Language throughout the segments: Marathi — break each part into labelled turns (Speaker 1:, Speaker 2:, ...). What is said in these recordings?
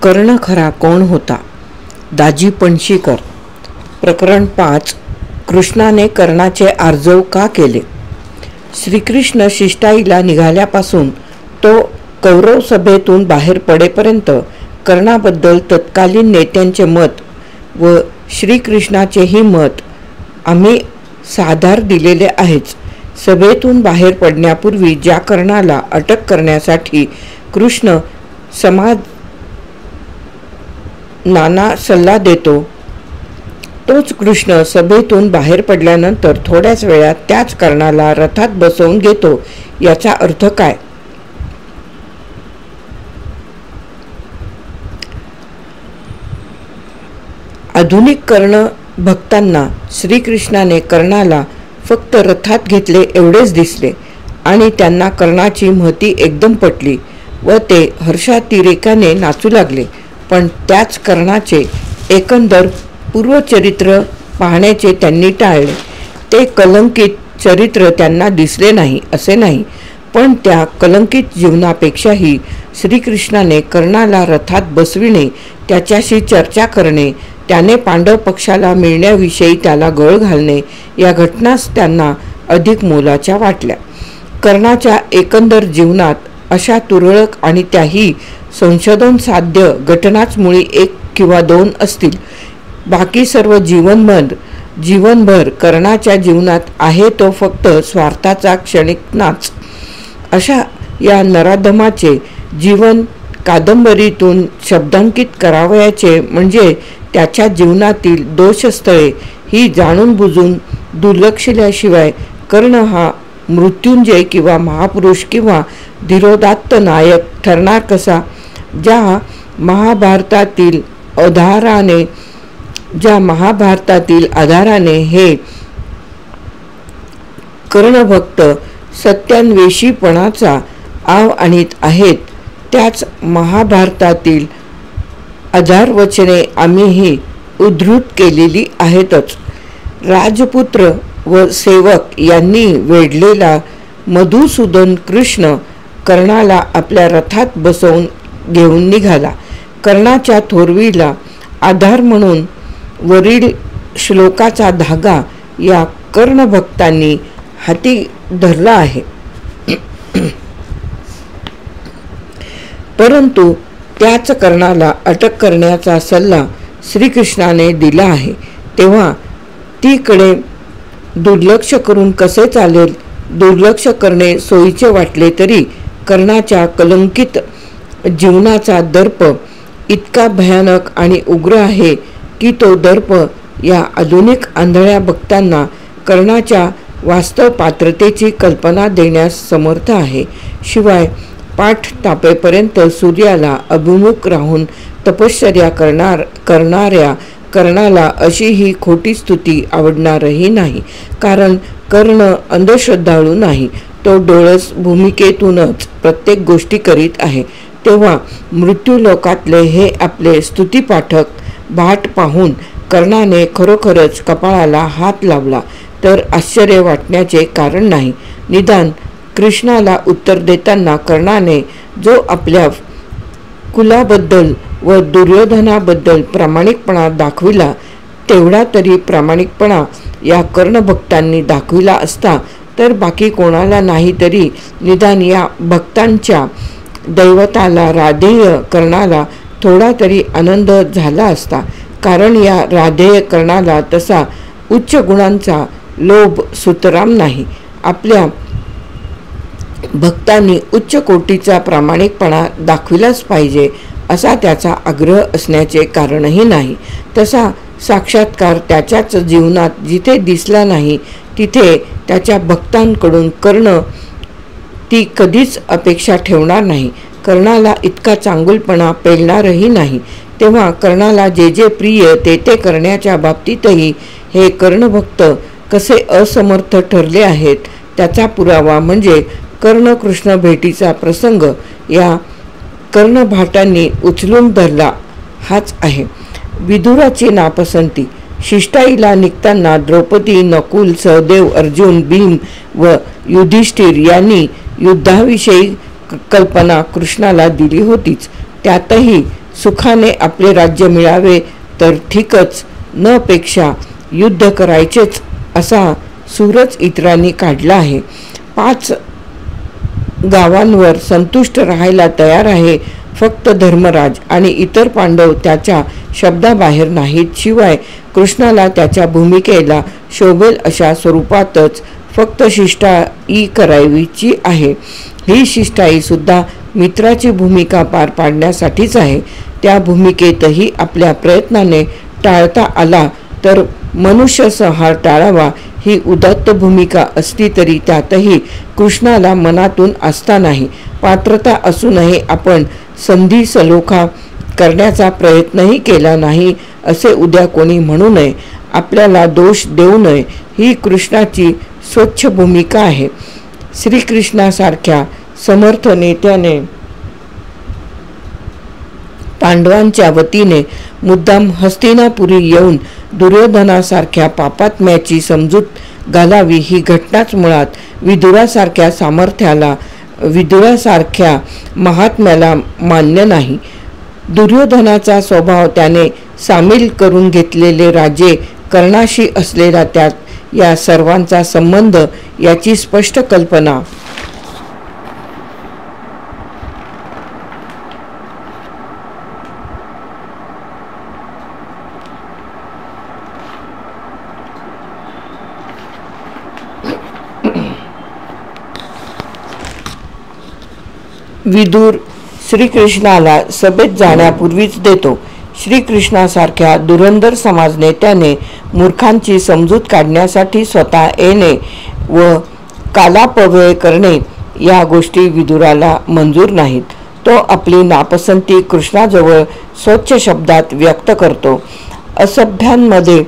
Speaker 1: कर्ण खरा कोण होता? दाजी पणशीकर. प्रकरण 5. कृष्णाने कर्णाचे आर्जव का केले? श्रीकृष्ण शिष्टाईला निघाल्यापासून तो कौरव सभेतून बाहेर पडेपर्यंत कर्णाबद्दल तत्कालीन नेत्यांचे मत व श्रीकृष्णाचेही मत आम्ही साधार दिलेले आहेच. सभेतून बाहेर पडण्यापूर्वी ज्या कर्णाला अटक करण्यासाठी कृष्ण नाना सल्ला देतो, तोच कृष्ण सभेतून बाहेर पडल्यानंतर थोड्याच वेळात त्याच कर्णाला रथात बसवून घेतो. याचा अर्थ काय? आधुनिक कर्ण भक्तांना श्रीकृष्णाने कर्णाला फक्त रथात घेतले एवढेच दिसले आणि त्यांना कर्णाची महती एकदम पटली व ते हर्षातिरेकाने नाचू लागले. पण त्याच कर्णाचे एकंदर पूर्वचरित्र पाहण्याचे त्यांनी टाळले. ते कलंकित चरित्र त्यांना दिसले नाही असे नाही, पण त्या कलंकित जीवनापेक्षाही श्रीकृष्णाने कर्णाला रथात बसविणे, त्याच्याशी चर्चा करणे, त्याने पांडव पक्षाला मिळण्याविषयी त्याला गळ घालणे या घटनाच त्यांना अधिक मोलाच्या वाटल्या. कर्णाच्या एकंदर जीवनात अशा तुरळक आणि त्याही संशोधन साध्य घटनाच मुळी 1 किंवा 2 असतील. बाकी सर्व जीवनभर कर्णाच्या जीवनात आहे तो फक्त स्वार्थाचा क्षणिक नाच. अशा या नराधमाचे जीवन कादंबरीतून शब्दांकित करावयाचे म्हणजे त्याच्या जीवनातील दोषस्थळे ही जाणून बुजून दुर्लक्षल्याशिवाय कर्ण हा मृत्युंजय किंवा महापुरुष किंवा धीरोदात्त नायक ठरणार कसा? ज्या महाभारतातील आधाराने हे कर्णभक्त सत्यान्वेषीपणाचा आव आणीत आहेत, त्याच महाभारतातील आधारवचने आम्हीही उद्धृत केलेली आहेतच. राजपुत्र व सेवक यांनी वेढलेला मधुसूदन कृष्ण कर्णाला आपल्या रथात बसवून घेऊन निघाला. कर्णाच्या थोरवीला आधार म्हणून वरील श्लोकाचा धागा या कर्णभक्तांनी हाती धरला आहे. परंतु त्याच कर्णाला अटक करण्याचा सल्ला श्रीकृष्णाने दिला आहे, तेव्हा तीकडे दुर्लक्ष करून कसे चालेल? दुर्लक्ष करणे सोयीचे वाटले तरी कर्णाच्या कलंकित जीवनाचा दर्प इतका भयानक आणि उग्र आहे की तो दर्प या आधुनिक आंधळ्या भक्तांना कर्णाच्या वास्तव पात्रतेची कल्पना देण्यास समर्थ आहे. शिवाय पाठ तापेपर्यंत सूर्याला अभिमुख राहून तपश्चर्या करणाऱ्या कर्णाला अशी ही खोटी स्तुती आवडणारही नाही. कारण कर्ण अंधश्रद्धाळू नाही, तो डोळस भूमिकेतूनच प्रत्येक गोष्टी करीत आहे. तेव्हा मृत्यूलोकातले हे आपले स्तुतीपाठक भाट पाहून कर्णाने खरोखरच कपाळाला हात लावला तर आश्चर्य वाटण्याचे कारण नाही. निदान कृष्णाला उत्तर देताना कर्णाने जो आपल्या कुलाबद्दल व दुर्योधनाबद्दल प्रामाणिकपणा दाखविला, तेवढा तरी प्रामाणिकपणा या कर्णभक्तांनी दाखविला असता तर बाकी कोणाला नाही तरी निदान या भक्तांच्या दैवताला राधेय कर्णाला थोडा तरी आनंद झाला असता. कारण या राधेय कर्णाला तसा उच्च गुणांचा लोभ सुतराम नाही. आपल्या भक्तांनी उच्च कोटीचा प्रामाणिकपणा दाखविलाच पाहिजे असा त्याचा आग्रह असण्याचे कारणही नाही. तसा साक्षात्कार त्याच्याच जीवनात जिथे दिसला नाही तिथे त्याच्या भक्तांकडून कर्ण ती कधीच अपेक्षा ठेवणार नाही. कर्णाला इतका चांगुलपणा पेलणारही नाही. तेव्हा कर्णाला जे जे प्रिय ते ते करण्याच्या बाबतीतही हे कर्णभक्त कसे असमर्थ ठरले आहेत त्याचा पुरावा म्हणजे कर्ण-कृष्ण भेटीचा प्रसंग या कर्णभाटांनी उचलून धरला हाच आहे. विदुराची नापसंती. शिष्टाईला निघताना द्रौपदी, नकुल, सहदेव, अर्जुन, भीम व युधिष्ठिर यांनी युद्धाविषयी कल्पना कृष्णाला दिली होतीच. त्यातही सुखाने आपले राज्य मिळावे तर ठीकच, न पेक्षा युद्ध करायचेच असा सूरच इतरांनी काढला आहे. 5 गावांवर संतुष्ट राहायला तयार आहे फक्त धर्मराज, आणि इतर पांडव त्याच्या शब्दाबाहेर नाहीत. शिवाय कृष्णाला त्याच्या भूमिकेला शोभेल अशा स्वरूपातच फक्त शिष्टाई करायची आहे. ही शिष्टाई सुद्धा मित्राची भूमिका पार पाडण्यासाठीच आहे. त्या भूमिकेतही आपल्या प्रयत्नाने टाळता आला तर मनुष्यसंहार टाळावा ही उदात्त भूमिका असली तरी त्यातही कृष्णाला मनातून आस्था नाही. पात्रता असूनही आपण संधी सलोखा करण्याचा प्रयत्नही केला नाही असे उद्या कोणी म्हणू नये, आपल्याला दोष देऊ नये. ही कृष्णाची स्वच्छ भूमिका आहे. श्रीकृष्णासारख्या समर्थ नेत्याने पांडवांच्या वतीने मुद्दाम हस्तिनापुरी येऊन दुर्योधनासारख्या पापात्म्याची समजूत घालावी ही घटनाच मुळात विदुरासारख्या महात्म्याला मान्य नाही. दुर्योधनाचा स्वभाव, त्याने सामील करून घेतलेले राजे, कर्णाशी असलेला त्यात या सर्वांचा संबंध याची स्पष्ट कल्पना विदुर श्रीकृष्णाला सभेत जाण्यापूर्वीच देतो. श्रीकृष्णासारख्या धुरंधर समाज नेत्याने मूर्खांची समजूत काढण्यासाठी स्वतः येणे व कालापव्यय करणे या गोष्टी विदुराला मंजूर नाहीत. तो आपली नापसंती कृष्णाजवळ स्वच्छ शब्दात व्यक्त करतो. असभ्यांमध्ये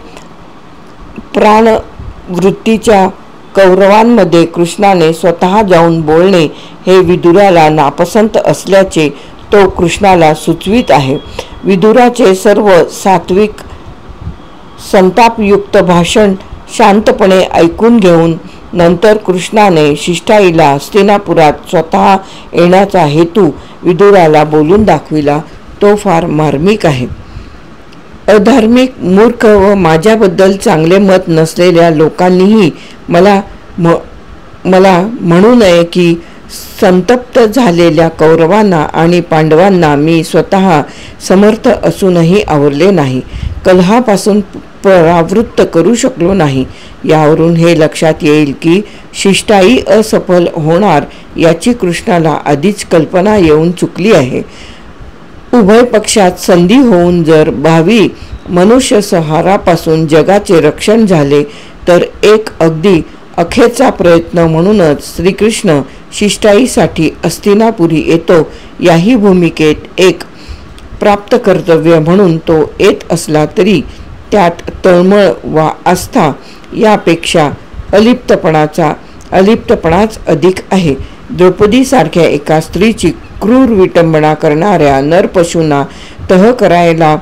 Speaker 1: प्राणवृत्तीच्या कौरवांमध्ये कृष्णाने स्वतः जाऊन बोलणे हे विदुराला नापसंत असल्याचे तो कृष्णाला सुचवित आहे. विदुराचे सर्व सात्विक संतापयुक्त भाषण शांतपणे ऐकून घेऊन नंतर कृष्णाने शिष्टाईला हस्तिनापुरात स्वतः येण्याचा हेतू विदुराला बोलून दाखविला. तो फार मार्मिक आहे. अधार्मिक, मूर्ख व माझ्याबद्दल चांगले मत नसलेल्या लोकांनीही मला म्हणू नये की संतप्त झालेल्या कौरवांना आणि पांडवांना मी स्वतः समर्थ असूनही आवरले नाही, कलहापासून परावृत्त करू शकलो नाही. यावरून हे लक्षात येईल की शिष्टाई असफल होणार याची कृष्णाला आधीच कल्पना येऊन चुकली आहे. उभय पक्षात संधी होऊन जर भावी मनुष्यसंहारापासून जगाचे रक्षण झाले तर एक अगदी अखेरचा प्रयत्न म्हणूनच श्रीकृष्ण शिष्टाईसाठी हस्तिनापुरी येतो. याही भूमिकेत एक प्राप्त कर्तव्य म्हणून तो येत असला तरी त्यात तळमळ वा आस्था यापेक्षा अलिप्तपणाच अधिक आहे. द्रौपदीसारख्या एका स्त्रीची क्रूर विटंबना करणाऱ्या नरपशूंना तह करायला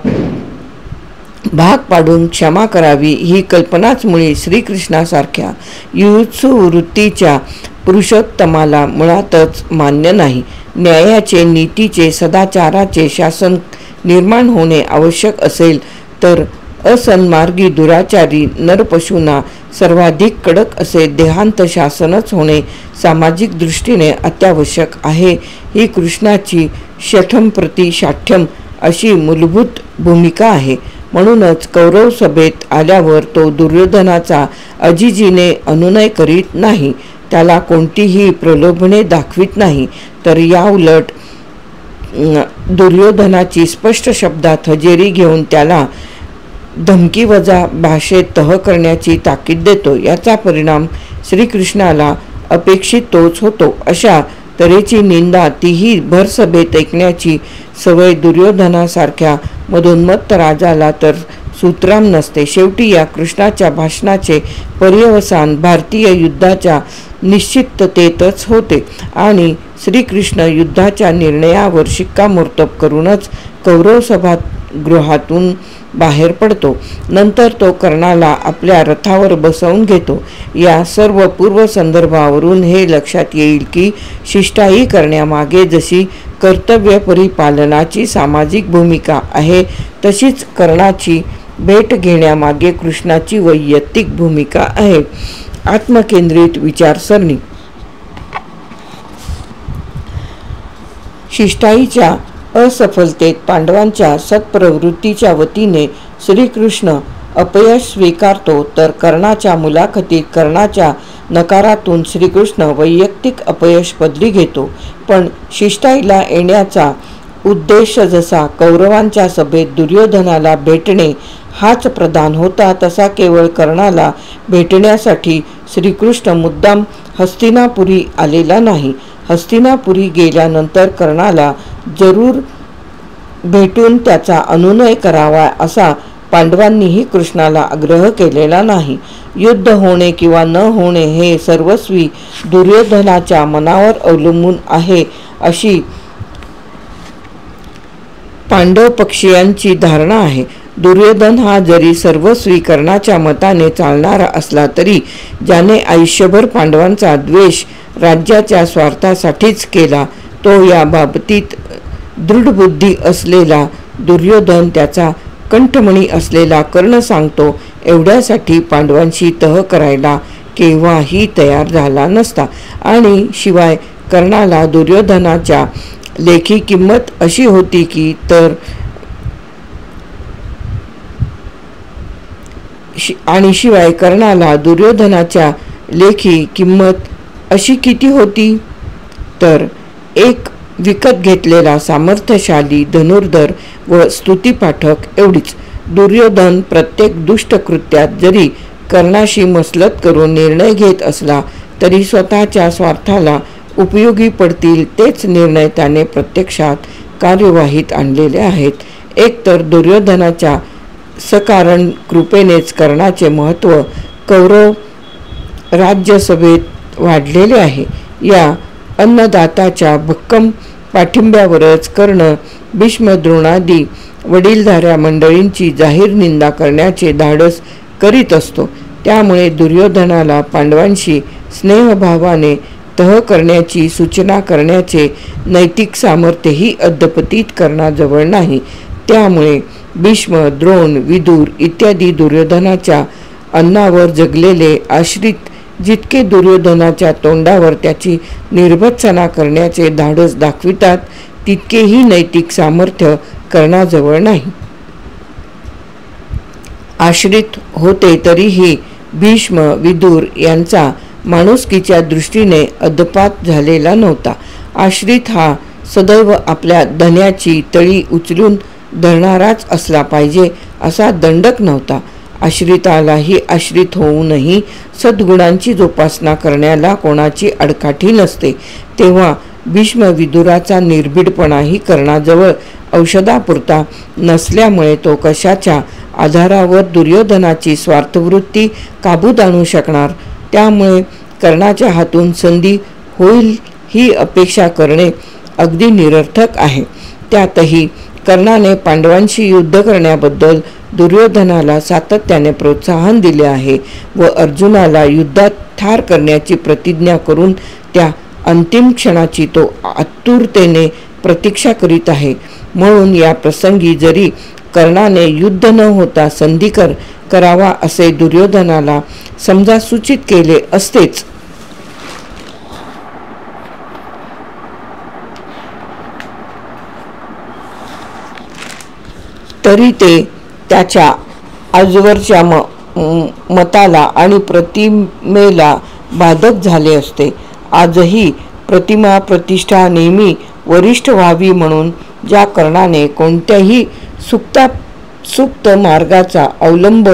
Speaker 1: भाग पाडून क्षमा करावी ही कल्पनाच मुळी श्रीकृष्णासारख्या युत्सु वृत्तीच्या पुरुषोत्तमाला मुळातच मान्य नाही. न्यायाचे, नीतीचे, सदाचाराचे शासन निर्माण होणे आवश्यक असेल तर असन्मार्गी दुराचारी नरपशूंना सर्वाधिक कडक असे देहांत शासनच होणे सामाजिक दृष्टीने अत्यावश्यक आहे. ही कृष्णाची शठम प्रति शाठ्यम अशी मूलभूत भूमिका आहे. म्हणूनच कौरव सभेत आल्यावर तो दुर्योधनाचा अजिजीने अनुनय करीत नाही, त्याला कोणतीही प्रलोभने दाखवित नाही, तर याउलट दुर्योधनाची स्पष्ट शब्दात हजेरी घेऊन त्याला धमकीवजा भाषेत तह करण्याची ताकीद देतो. याचा परिणाम श्रीकृष्णाला अपेक्षित तोच होतो. अशा तऱ्हेची निंदा, तीही भरसभेत ऐकण्याची सवय दुर्योधनासारख्या मधोन्मत्त राजाला तर सूत्राम नसते. शेवटी या कृष्णाच्या भाषणाचे पर्यवसान भारतीय युद्धाच्या निश्चिततेतच होते आणि श्रीकृष्ण युद्धाच्या निर्णयावर शिक्कामोर्तब करूनच कौरव सभागृहातून बाहेर पडतो. नंतर तो कर्णाला आपल्या रथावर बसवून घेतो. या सर्व पूर्वसंदर्भावरून हे लक्षात येईल की शिष्टाई करण्यामागे जशी कर्तव्य परिपालनाची सामाजिक भूमिका आहे, तशीच कर्णाची भेट घेण्यामागे कृष्णाची वैयक्तिक भूमिका आहे. आत्मकेंद्रित विचारसरणी. शिष्टाईच्या असफलतेत पांडवांच्या सत्प्रवृत्तीच्या वतीने श्रीकृष्ण अपयश स्वीकारतो, तर कर्णाच्या मुलाखतीत कर्णाच्या नकारातून श्रीकृष्ण वैयक्तिक अपयश पदरी घेतो. पण शिष्टाईला येण्याचा उद्देश जसा कौरवांच्या सभेत दुर्योधनाला भेटणे हाच प्रधान होता, तसा केवळ कर्णाला भेटण्यासाठी श्रीकृष्ण मुद्दाम हस्तिनापुरी आलेला नाही. हस्तिनापुरी गेल्यानंतर कर्णाला जरूर भेटून त्याचा अनुनय करावा असा पांडवांनीही कृष्णाला आग्रह केलेला नाही. युद्ध होणे किंवा न होणे हे सर्वस्वी दुर्योधनाच्या मनावर अवलंबून आहे अशी पांडव पक्षीयांची धारणा आहे. दुर्योधन हा जरी सर्वस्वी कर्णाच्या मताने चालणारा असला तरी ज्याने आयुष्यभर पांडवांचा द्वेष राज्याच्या स्वार्थासाठीच केला, तो या बाबतीत दृढबुद्धी असलेला दुर्योधन त्याचा कंठमणी असलेला कर्ण सांगतो एवढ्यासाठी पांडवांशी तह करायला केव्हाही तयार झाला नसता. आणि शिवाय कर्णाला दुर्योधनाच्या लेखी किंमत अशी होती की शिवाय कर्णाला दुर्योधनाच्या लेखी किंमत अशी किती होती, तर एक विकत घेतलेला सामर्थ्यशाली धनुर्धर व स्तुतीपाठक एवढीच. दुर्योधन प्रत्येक दुष्ट कृत्यात जरी कर्णाशी मसलत करून निर्णय घेत असला तरी स्वतःच्या स्वार्थाला उपयोगी पडतील तेच निर्णय त्याने प्रत्यक्षात कार्यवाहीत आणलेले आहेत. एकतर दुर्योधनाच्या सकारण कृपेनेच कर्णाचे महत्त्व कौरव राज्यसभेत वाढलेले आहे. या अन्नदाताच्या भक्कम पाठिंब्यावरच कर्ण भीष्म द्रोणादी वडीलधाऱ्या मंडळींची जाहीर निंदा करण्याचे धाडस करीत असतो. त्यामुळे दुर्योधनाला पांडवांशी स्नेहभावाने तह करण्याची सूचना करण्याचे नैतिक सामर्थ्यही अद्यापतीत कर्णाजवळ नाही. त्यामुळे भीष्म, द्रोण, विदुर इत्यादी दुर्योधनाच्या अन्नावर जगलेले आश्रित जितके दुर्योधनाच्या तोंडावर त्याची निर्भत्सना करण्याचे धाडस दाखवितात, तितकेही नैतिक सामर्थ्य कर्णाजवळ नाही. आश्रित होते तरीही भीष्म, विदुर यांचा माणुसकीच्या दृष्टीने अदपात झालेला नव्हता. आश्रित हा सदैव आपल्या धन्याची तळी उचलून धरणाराच असला पाहिजे असा दंडक नव्हता. आश्रितालाही आश्रित होऊनही सद्गुणांची जोपासना करण्याला कोणाची अडकाठी नसते. तेव्हा भीष्म विदुराचा निर्भीडपणाही कर्णाजवळ औषधापुरता नसल्यामुळे तो कशाच्या आधारावर दुर्योधनाची स्वार्थवृत्ती काबूत आणू शकणार. त्यामुळे कर्णाच्या हातून संधी होईल ही अपेक्षा करणे अगदी निरर्थक आहे. त्यातही कर्णाने पांडवांशी युद्ध करण्याबद्दल दुर्योधनाला सातत्याने प्रोत्साहन दिले आहे व अर्जुनाला युद्धात ठार करण्याची प्रतिज्ञा करून त्या अंतिम क्षणाची तो आतुरतेने प्रतीक्षा करीत आहे. म्हणून या प्रसंगी जरी कर्णाने युद्ध न होता संधी करावा असे दुर्योधनाला समजा सूचित केले असतेच, तरी ते त्याच्या आजवरच्या मताला आणि प्रतिमेला बाधक झाले असते. आजही प्रतिमा प्रतिष्ठा नेहमी वरिष्ठ व्हावी म्हणून ज्या कर्णाने कोणत्याही सुप्त मार्गाचा अवलंब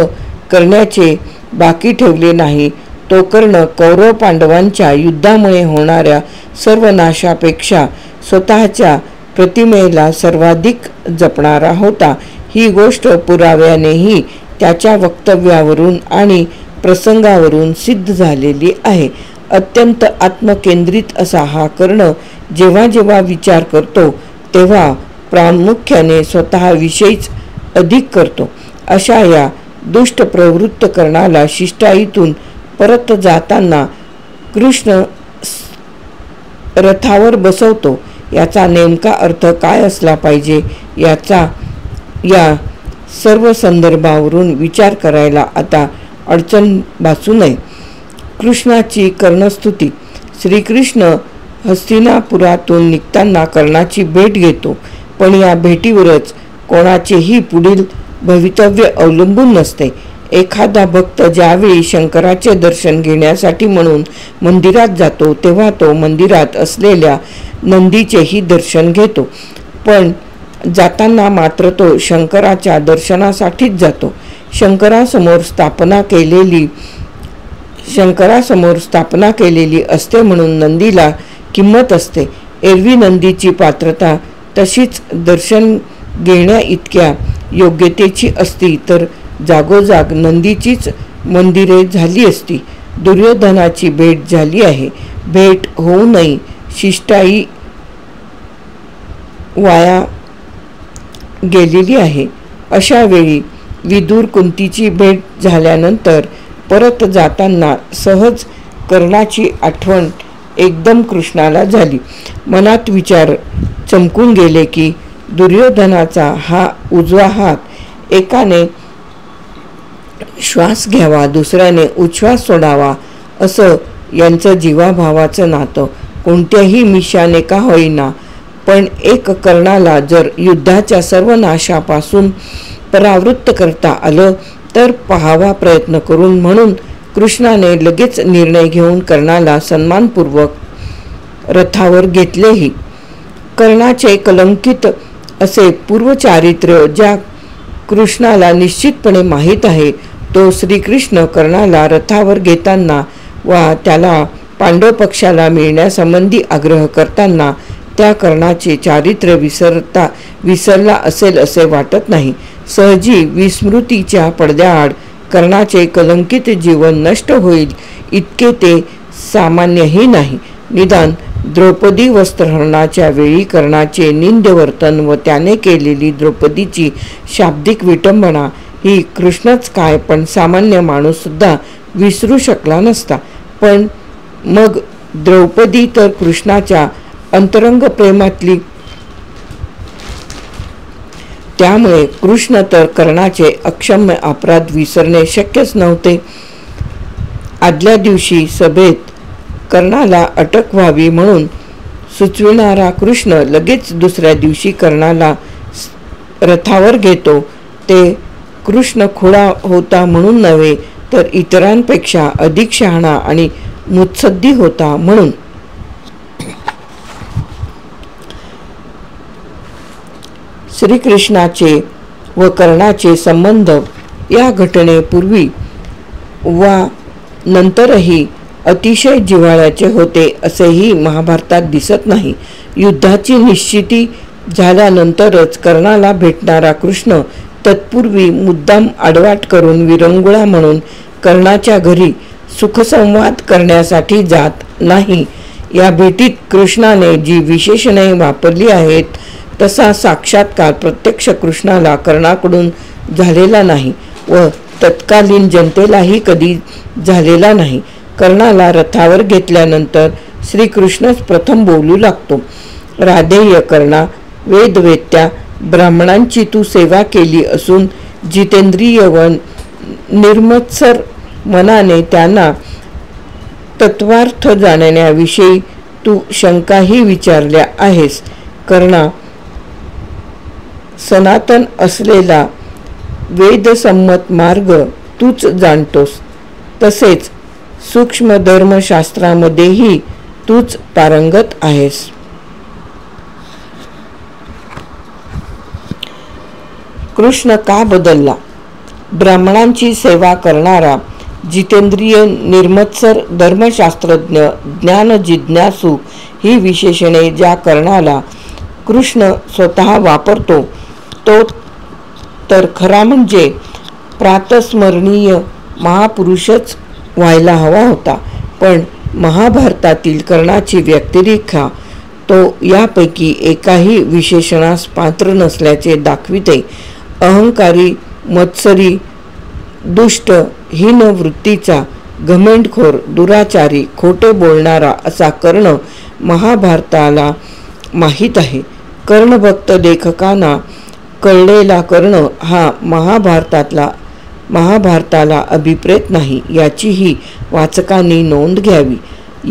Speaker 1: करण्याचे बाकी ठेवले नाही, तो कर्ण कौरव पांडवांच्या युद्धामुळे होणाऱ्या सर्वनाशापेक्षा स्वतःच्या प्रतिमेला सर्वाधिक जपणारा होता. ही गोष्ट पुराव्यानेही त्याच्या वक्तव्यावरून आणि प्रसंगावरून सिद्ध झालेली आहे. अत्यंत आत्मकेंद्रित असा हा कर्ण जेव्हा जेव्हा विचार करतो तेव्हा प्रामुख्याने स्वतःविषयीच अधिक करतो. अशा या दुष्ट प्रवृत्त कर्णाला शिष्टाईतून परत जाताना कृष्ण रथावर बसवतो. याचा नेमका अर्थ काय असला पाहिजे याचा या सर्व संदर्भावरून विचार करायला आता अडचण भासू नये. कृष्णाची कर्णस्तुती. श्रीकृष्ण हस्तिनापुरातून निघताना कर्णाची भेट घेतो, पण या भेटीवरच कोणाचेही पुढील भवितव्य अवलंबून नसते. एखादा भक्त ज्यावेळी शंकराचे दर्शन घेण्यासाठी म्हणून मंदिरात जातो तेव्हा तो मंदिरात असलेल्या नंदीचेही दर्शन घेतो, पण जाताना मात्र तो शंकराच्या दर्शनासाठीच जातो. शंकरासमोर स्थापना केलेली असते म्हणून नंदीला किंमत असते. एरवी नंदीची पात्रता तशीच दर्शन घेण्या इतक्या योग्यतेची असती तर जागोजाग नंदीचीच मंदिरे झाली असती. दुर्योधनाची भेट झाली आहे. भेट होऊनही शिष्टाई वाया गेलेली आहे. अशा वेळी विदुर कुंतीची भेट झाल्यानंतर परत जाताना सहज कर्णाची आठवण एकदम कृष्णाला झाली. मनात विचार चमकून गेले की दुर्योधनाचा हा उजवा हात एकाने श्वास घ्यावा, दुसऱ्याने उच्छ्वास सोडावा, असं यांचं जीवाभावाचं नातं कोणत्याही मिशाने का होईना, पण एक कर्णाला जर युद्धाच्या सर्व नाशापासून परावृत्त करता आलं तर पाहावा प्रयत्न करून, म्हणून कृष्णाने लगेच निर्णय घेऊन कर्णाला सन्मानपूर्वक रथावर घेतलेही. कर्णाचे कलंकित असे पूर्वचारित्र्य ज्या कृष्णाला निश्चितपणे माहीत आहे, तो श्रीकृष्ण कर्णाला रथावर घेताना वा त्याला पांडव पक्षाला मिळण्यासंबंधी आग्रह करताना त्या कर्णाचे चारित्र्य विसरला असेल असे वाटत नाही. सहजी विस्मृतीच्या पडद्याआड कर्णाचे कलंकित जीवन नष्ट होईल इतके ते सामान्यही नाही. निदान द्रौपदी वस्त्रहरणाच्या वेळी कर्णाचे निंद्यवर्तन व त्याने केलेली द्रौपदीची शाब्दिक विटंबना ही कृष्णच काय पण सामान्य माणूस सुद्धा विसरू शकला नसता. पण मग द्रौपदी तर कृष्णाच्या अंतरंग प्रेमातली, त्यामुळे कृष्ण तर कर्णाचे अक्षम्य अपराध विसरणे शक्यच नव्हते. आदल्या दिवशी सभेत कर्णाला अटक व्हावी म्हणून सुचविणारा कृष्ण लगेच दुसऱ्या दिवशी कर्णाला रथावर घेतो. ते कृष्ण खुळा होता म्हणून नव्हे तर इतरांपेक्षा अधिक शहाणा आणि मुत्सद्दी होता म्हणून. श्रीकृष्णाचे व कर्णाचे संबंध या घटनेपूर्वी वा नंतरही अतिशय जिव्हाळ्याचे होते असेही महाभारतात दिसत नाही. युद्धाची निश्चिती झाल्यानंतरच कर्णाला भेटणारा कृष्ण तत्पूर्वी मुद्दाम आडवाट करून विरंगुळा म्हणून कर्णाच्या घरी सुखसंवाद करण्यासाठी जात नाही. या भेटीत कृष्णाने जी विशेषणे वापरली आहेत तसा साक्षात्कार प्रत्यक्ष कृष्णाला कर्णाकडून झालेला नाही व तत्कालीन जनतेलाही कधी झालेला नाही. कर्णाला रथावर घेतल्यानंतर श्रीकृष्णच प्रथम बोलू लागतो. राधेय कर्णा, वेदवेत्या ब्राह्मणांची तू सेवा केली असून जितेंद्रिय व निर्मत्सर मनाने त्यांना तत्वार्थ जाणण्याविषयी तू शंकाही विचारल्या आहेस. कर्णा, सनातन असलेला वेदसंमत मार्ग तूच जाणतोस, तसेच सूक्ष्म धर्मशास्त्रामध्येही तूच पारंगत आहेस. कृष्ण का बदलला? ब्राह्मणांची सेवा करणारा, जितेंद्रिय, निर्मत्सर, धर्मशास्त्रज्ञ, ज्ञानजिज्ञासू ही विशेषणे ज्या कर्णाला कृष्ण स्वतः वापरतो तो तर खरा म्हणजे प्रातस्मरणीय महापुरुषच व्हायला हवा होता. पण महाभारतातील कर्णाची व्यक्तिरेखा तो यापैकी एकाही विशेषणास पात्र नसल्याचे दाखविते. अहंकारी मत्सरी, दुष्ट, हीन वृत्तीचा, घमेंडखोर, दुराचारी, खोटे बोलणारा असा कर्ण महाभारताला माहीत आहे. कर्णभक्त लेखकांना कळलेला कर्ण हा महाभारताला अभिप्रेत नाही, याचीही वाचकांनी नोंद घ्यावी.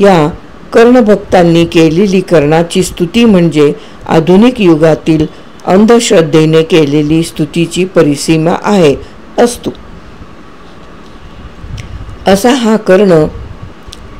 Speaker 1: या कर्णभक्तांनी केलेली कर्णाची स्तुती म्हणजे आधुनिक युगातील अंधश्रद्धेने केलेली स्तुतीची परिसीमा आहे असतो. असा हा कर्ण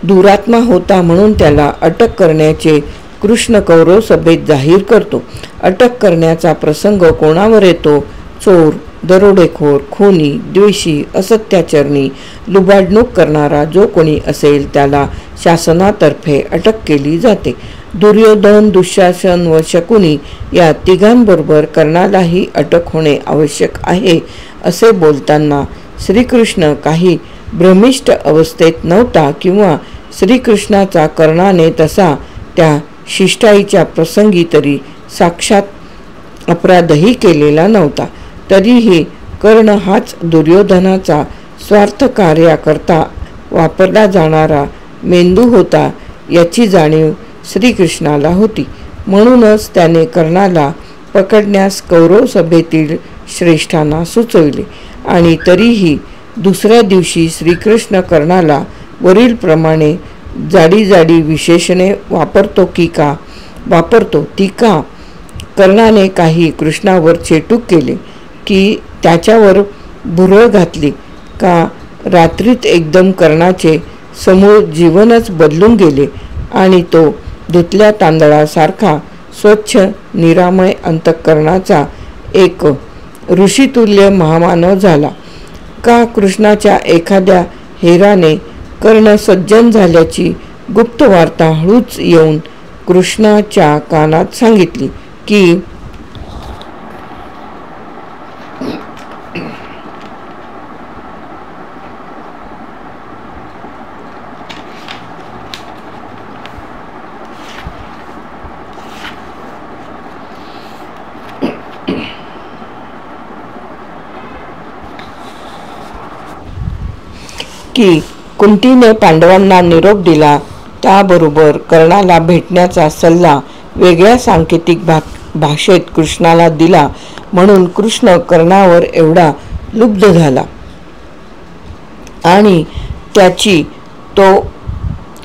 Speaker 1: दुरात्मा होता म्हणून त्याला अटक करण्याचे कृष्ण कौरव सभेत जाहीर करतो. अटक करण्याचा प्रसंग कोणावर येतो? चोर, दरोडेखोर, खूनी, द्वेषी, असत्याचरणी, लुबाडणूक करणारा जो कोणी असेल त्याला शासनातर्फे अटक केली जाते. दुर्योधन, दुःशासन व शकुनी या तिघांबरोबर कर्णालाही अटक होणे आवश्यक आहे असे बोलताना श्रीकृष्ण काही भ्रमिष्ट अवस्थेत नव्हता किंवा श्रीकृष्णाचा कर्णाने तसा त्या शिष्टाईच्या प्रसंगी तरी साक्षात अपराधही केलेला नव्हता. तरीही कर्ण हाच दुर्योधनाचा स्वार्थकार्याकरता वापरला जाणारा मेंदू होता याची जाणीव श्रीकृष्णाला होती. म्हणूनच त्याने कर्णाला पकडण्यास कौरव सभेतील श्रेष्ठांना सुचविले. आणि तरीही दुसऱ्या दिवशी श्रीकृष्ण कर्णाला वरीलप्रमाणे जाडी विशेषणे वापरतो ती का? कर्णाने काही कृष्णावर चेटूक केले की त्याच्यावर भुरळ घातली का? रात्रीत एकदम कर्णाचे समूळ जीवनच बदलून गेले आणि तो धुतल्या तांदळासारखा स्वच्छ निरामय अंतःकरणाचा एक ऋषितुल्य महामानव झाला का? कृष्णाच्या एखाद्या हेराने कर्ण सज्जन झाल्याची गुप्त वार्ता हळूच येऊन कृष्णाच्या कानात सांगितली की कुंतीने पांडवांना निरोप दिला. त्याबरोबर कर्णाला भेटण्याचा सल्ला वेगळ्या सांकेतिक भाषेत कृष्णाला दिला. म्हणून कृष्ण कर्णावर एवढा लुब्ध झाला आणि त्याची तो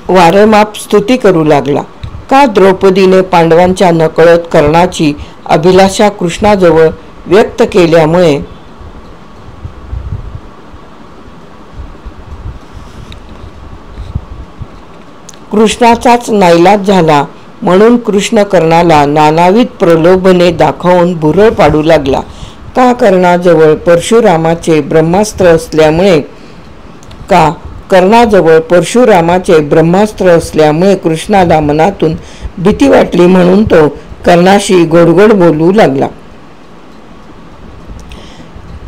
Speaker 1: वारेमाप स्तुती करू लागला का? द्रौपदीने पांडवांच्या नकळत कर्णाची अभिलाषा कृष्णाजवळ व्यक्त केल्यामुळे कृष्णाचाच नाईलाज झाला. म्हणून कृष्ण कर्णाला नानाविध प्रलोभने दाखवून भुरळ पाडू लागला का? कर्णाजवळ परशुरामाचे ब्रह्मास्त्र असल्यामुळे कृष्णाला मनातून भीती वाटली म्हणून तो कर्णाशी गोडगोड बोलू लागला.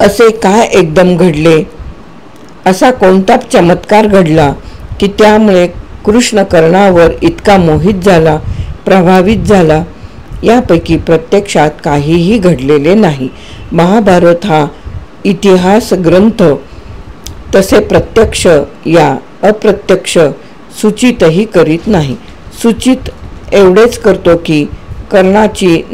Speaker 1: असे काय एकदम घडले? असा कोणता चमत्कार घडला की त्यामुळे कृष्ण कर्णावर इतका मोहित झाला, प्रभावित झाला? यापैकी प्रत्यक्षात काहीही घडलेले नाही. महाभारत हा इतिहास ग्रंथ तसे प्रत्यक्ष या अप्रत्यक्ष सूचितही करीत नाही. सूचित एवढेच करतो की कर्णाची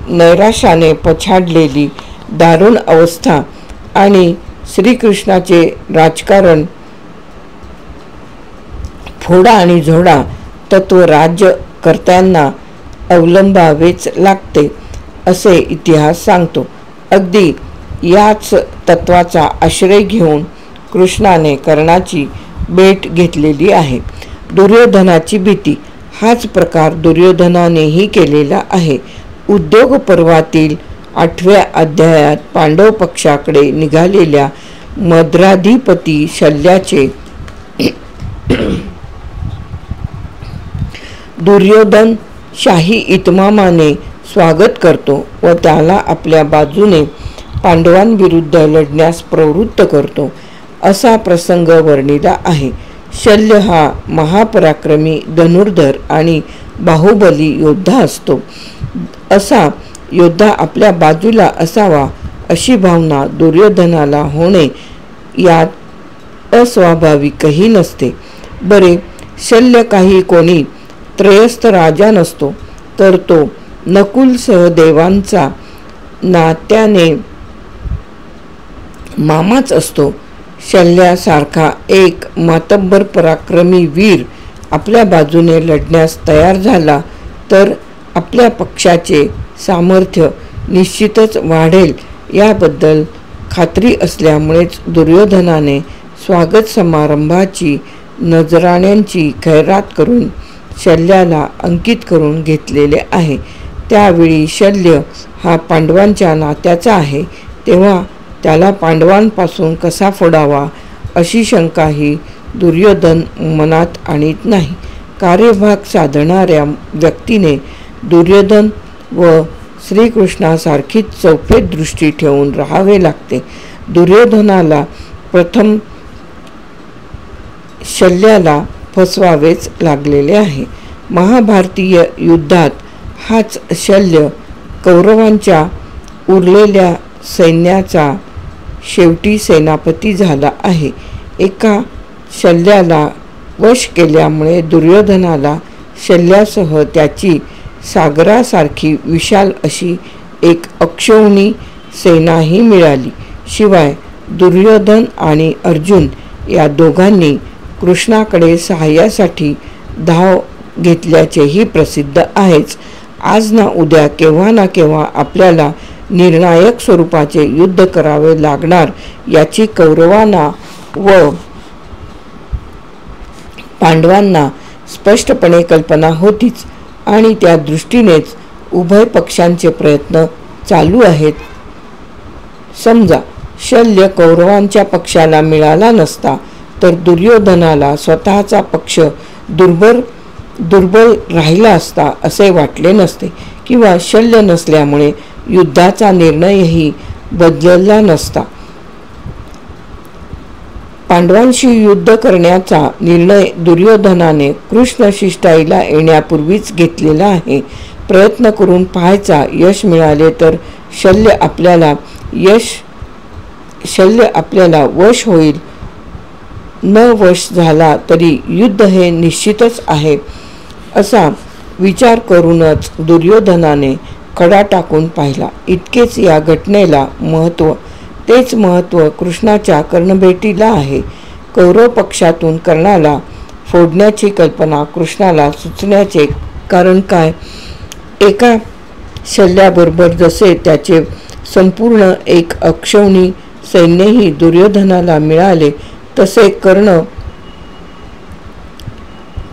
Speaker 1: नैराश्याने पछाडलेली दारुण अवस्था आणि श्रीकृष्णाचे राजकारण फोडा आणि झोडा तत्व राज्य कर्त्यांना अवलंबावेच लागते असे इतिहास सांगतो. अगदी याच तत्वाचा आश्रय घेऊन कृष्णाने कर्णाची भेट घेतलेली आहे. दुर्योधनाची भीती हाच प्रकार दुर्योधनानेही केलेला आहे. उद्योग पर्वातील 8व्या अध्यायात पांडव पक्षाकडे निघालेल्या मद्राधिपती शल्याचे दुर्योधन शाही इतमामाने स्वागत करतो व त्याला आपल्या बाजूने पांडवांविरुद्ध लढण्यास प्रवृत्त करतो असा प्रसंग वर्णिला आहे. शल्य हा महापराक्रमी धनुर्धर आणि बाहुबली योद्धा असतो. असा योद्धा आपल्या बाजूला असावा अशी भावना दुर्योधनाला होणे यात अस्वाभाविकही नसते. बरे, शल्य काही कोणी त्रयस्थ राजा नसतो, तर तो नकुल सहदेवांचा नात्याने मामाच असतो. शल्यासारखा एक मातब्बर पराक्रमी वीर आपल्या बाजूने लढण्यास तयार झाला तर आपल्या पक्षाचे सामर्थ्य निश्चितच वाढेल याबद्दल खात्री असल्यामुळेच दुर्योधनाने स्वागत समारंभाची नजराण्यांची खैरात करून शल्याला अंकित करून घेतलेले आहे. त्यावेळी शल्य हा पांडवांच्या नात्याचा आहे, तेव्हा त्याला पांडवांपासून कसा फोडावा अशी शंकाही दुर्योधन मनात आणत नाही. कार्यभाग साधणाऱ्या व्यक्तीने दुर्योधन व श्रीकृष्णासारखीच चौफेर दृष्टी ठेवून राहावे लागते. दुर्योधनाला प्रथम शल्याला फसवावेच लागलेले आहे. महाभारतीय युद्धात हाच शल्य कौरवांच्या उरलेल्या सैन्याचा शेवटी सेनापती झाला आहे. एका शल्याला वश केल्यामुळे दुर्योधनाला शल्यासह त्याची सागरासारखी विशाल अशी एक अक्षौहिणी सेनाही मिळाली. शिवाय दुर्योधन आणि अर्जुन या दोघांनी कृष्णाकडे सहाय्यासाठी धाव घेतल्याचेही प्रसिद्ध आहेच. आज ना उद्या केव्हा ना केव्हा आपल्याला निर्णायक स्वरूपाचे युद्ध करावे लागणार याची कौरवांना व पांडवांना स्पष्टपणे कल्पना होतीच आणि त्या दृष्टीनेच उभय पक्षांचे प्रयत्न चालू आहेत. समजा शल्य कौरवांच्या पक्षाला मिळाला नसता तर दुर्योधनाला स्वतःचा पक्ष दुर्बल राहिला असता असे वाटले नसते, किंवा शल्य नसल्यामुळे युद्धाचा निर्णयही बदलला नसता. पांडवांशी युद्ध करण्याचा निर्णय दुर्योधनाने कृष्ण शिष्टाईला येण्यापूर्वीच घेतलेला आहे. प्रयत्न करून पाहायचा, यश मिळाले तर शल्य आपल्याला वश होईल, न वश झाला तरी युद्ध हे निश्चितच आहे असा विचार करूनच दुर्योधनाने कडा टाकून पाहिला. इतकेच या घटनेला महत्त्व. तेच महत्त्व कृष्णाच्या कर्णभेटीला आहे. कौरव पक्षातून कर्णाला फोडण्याची कल्पना कृष्णाला सुचण्याचे कारण काय? एका शल्याबरोबर जसे त्याचे संपूर्ण एक अक्षौहिणी सैन्यही दुर्योधनाला मिळाले तसे कर्ण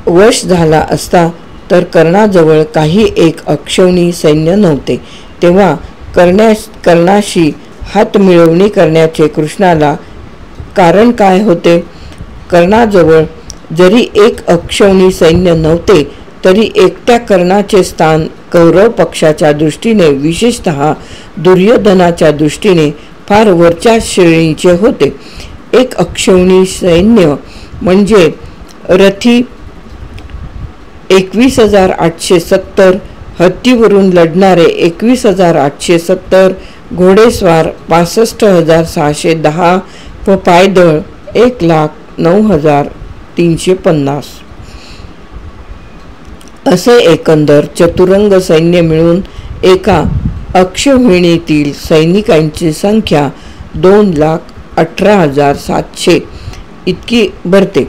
Speaker 1: वश झाला असता तर कर्णाजवळ काही एक अक्षौहिणी सैन्य नव्हते. तेव्हा कर्णाशी हात मिळवणी करण्याचे कृष्णाला कारण काय होते? कर्णाजवळ जरी एक अक्षौहिणी सैन्य नव्हते तरी एकट्या कर्णाचे स्थान कौरव पक्षाच्या दृष्टीने, विशेषतः दुर्योधनाच्या दृष्टीने फार वरच्या श्रेणीचे होते. एक अक्षौहिणी सैन्य म्हणजे रथी 21,870, हत्तीवरून लढणारे 21,870, घोडेस्वार 65,610 व पायदळ 1,09,350 असे एकंदर चतुरंग सैन्य मिळून एका अक्षौहिणीतील सैनिकांची संख्या 2,18,700 इतकी भरते.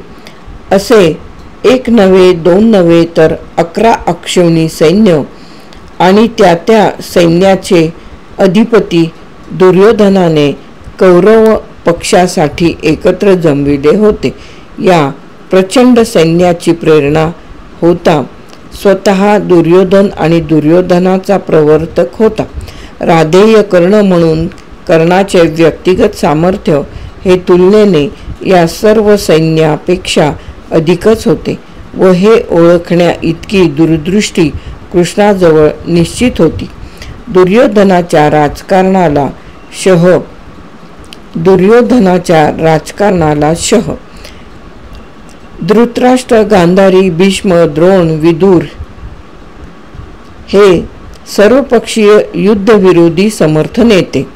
Speaker 1: असे एक नव्हे, दोन नव्हे तर 11 अक्षौहिणी सैन्य आणि त्या सैन्याचे अधिपती दुर्योधनाने कौरव पक्षासाठी एकत्र जमविले होते. या प्रचंड सैन्याची प्रेरणा होता स्वतः दुर्योधन आणि दुर्योधनाचा प्रवर्तक होता. राधेय कर्ण म्हणून कर्णाचे व्यक्तिगत सामर्थ्य हे तुलनेने या सर्व सैन्यापेक्षा अधिकच होते व हे ओळखण्या इतकी दूरदृष्टी कृष्णाजवळ निश्चित होती. दुर्योधनाच्या राजकारणाला शह धृतराष्ट्र, गांधारी, भीष्म, द्रोण, विदुर हे सर्वपक्षीय युद्धविरोधी समर्थन येते.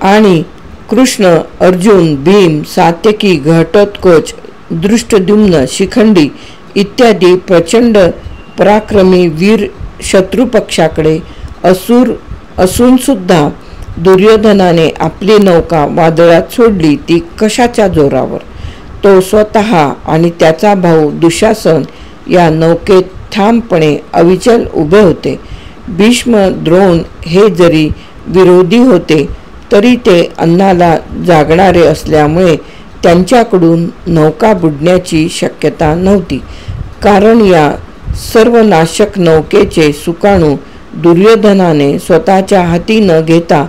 Speaker 1: आणि कृष्ण, अर्जुन, भीम, सात्यकी, घटोत्कच, दृष्टद्युम्न, शिखंडी इत्यादी प्रचंड पराक्रमी वीर शत्रुपक्षाकडे असून सुद्धा दुर्योधनाने आपली नौका वादळात सोडली ती कशाच्या जोरावर? तो स्वतः आणि त्याचा भाऊ दुःशासन या नौकेत ठामपणे अविचल उभे होते. भीष्म, द्रोण हे जरी विरोधी होते तरी ते अन्नाला जागणारे असल्यामुळे त्यांच्याकडून नौका बुडण्याची शक्यता नव्हती. कारण या सर्वनाशक नौकेचे सुकाणू दुर्योधनाने स्वतःच्या हाती न घेता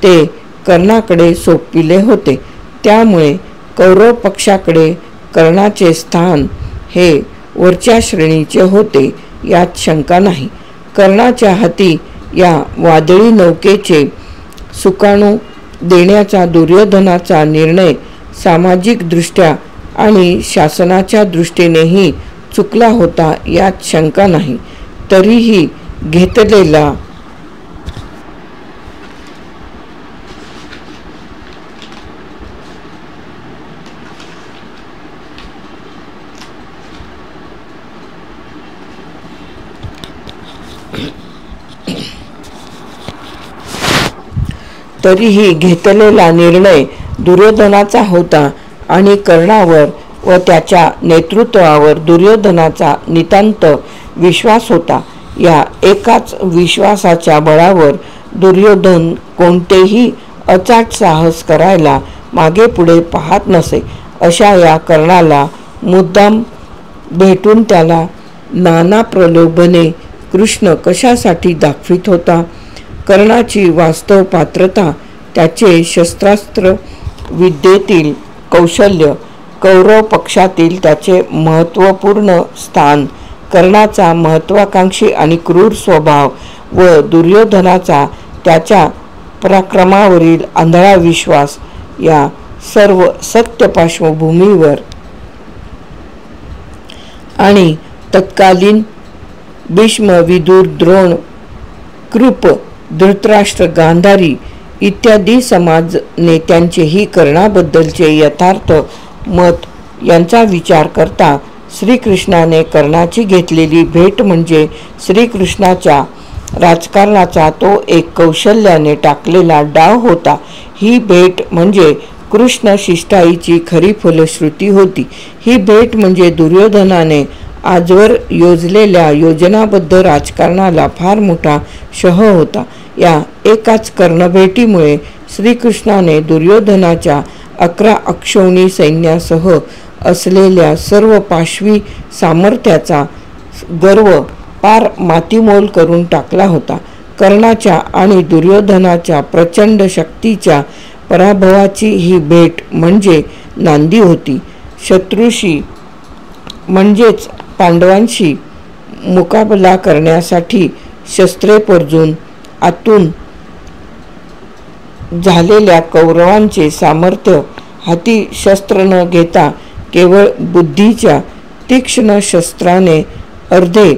Speaker 1: ते कर्णाकडे सोपविले होते. त्यामुळे कौरव पक्षाकडे कर्णाचे स्थान हे वरच्या श्रेणीचे होते यात शंका नाही. कर्णाच्या हाती या वादळी नौकेचे सुकाणू देण्याचा दुर्योधनाचा निर्णय सामाजिकदृष्ट्या आणि शासनाच्या दृष्टीनेही चुकला होता यात शंका नाही. तरीही घेतलेला निर्णय दुर्योधनाचा होता आणि कर्णावर व त्याच्या नेतृत्वावर दुर्योधनाचा नितांत विश्वास होता. या एकाच विश्वासाच्या बळावर दुर्योधन कोणतेही अचाट साहस करायला मागे पुढे पाहत नसे. अशा या कर्णाला मुद्दाम भेटून त्याला नाना प्रलोभने कृष्ण कशासाठी दाखवित होता? कर्णाची वास्तव पात्रता, त्याचे शस्त्रास्त्र विद्येतील कौशल्य, कौरव पक्षातील त्याचे महत्त्वपूर्ण स्थान, कर्णाचा महत्त्वाकांक्षी आणि क्रूर स्वभाव व दुर्योधनाचा त्याच्या पराक्रमावरील आंधळा विश्वास या सर्व सत्य पार्श्वभूमीवर आणि तत्कालीन भीष्म, विदुर, द्रोण, कृप, धृतराष्ट्र, गांधारी इत्यादी समाज नेत्यांचेही कर्णाबद्दलचे यथार्थ मत यांचा विचार करता श्रीकृष्णाने कर्णाची घेतलेली भेट म्हणजे श्रीकृष्णाच्या राजकारणाचा तो एक कौशल्याने टाकलेला डाव होता. ही भेट म्हणजे कृष्ण शिष्टाईची खरी फलश्रुती होती. ही भेट म्हणजे दुर्योधनाने आजवर योजलेल्या योजनाबद्ध राजकारणाला फार मोठा शह होता. या एकाच कर्णभेटीमुळे श्रीकृष्णाने दुर्योधनाच्या 11 अक्षौणी सैन्यासह असलेल्या सर्व पाशवी सामर्थ्याचा गर्व पार मातीमोल करून टाकला होता. कर्णाच्या आणि दुर्योधनाच्या प्रचंड शक्तीच्या पराभवाची ही भेट म्हणजे नांदी होती. शत्रूशी म्हणजेच पांडवांशी मुकाबला करण्यासाठी शस्त्रे परजून आतून झालेल्या कौरवांचे सामर्थ्य हाती शस्त्र न घेता केवळ बुद्धीच्या तीक्ष्ण शस्त्राने अर्धे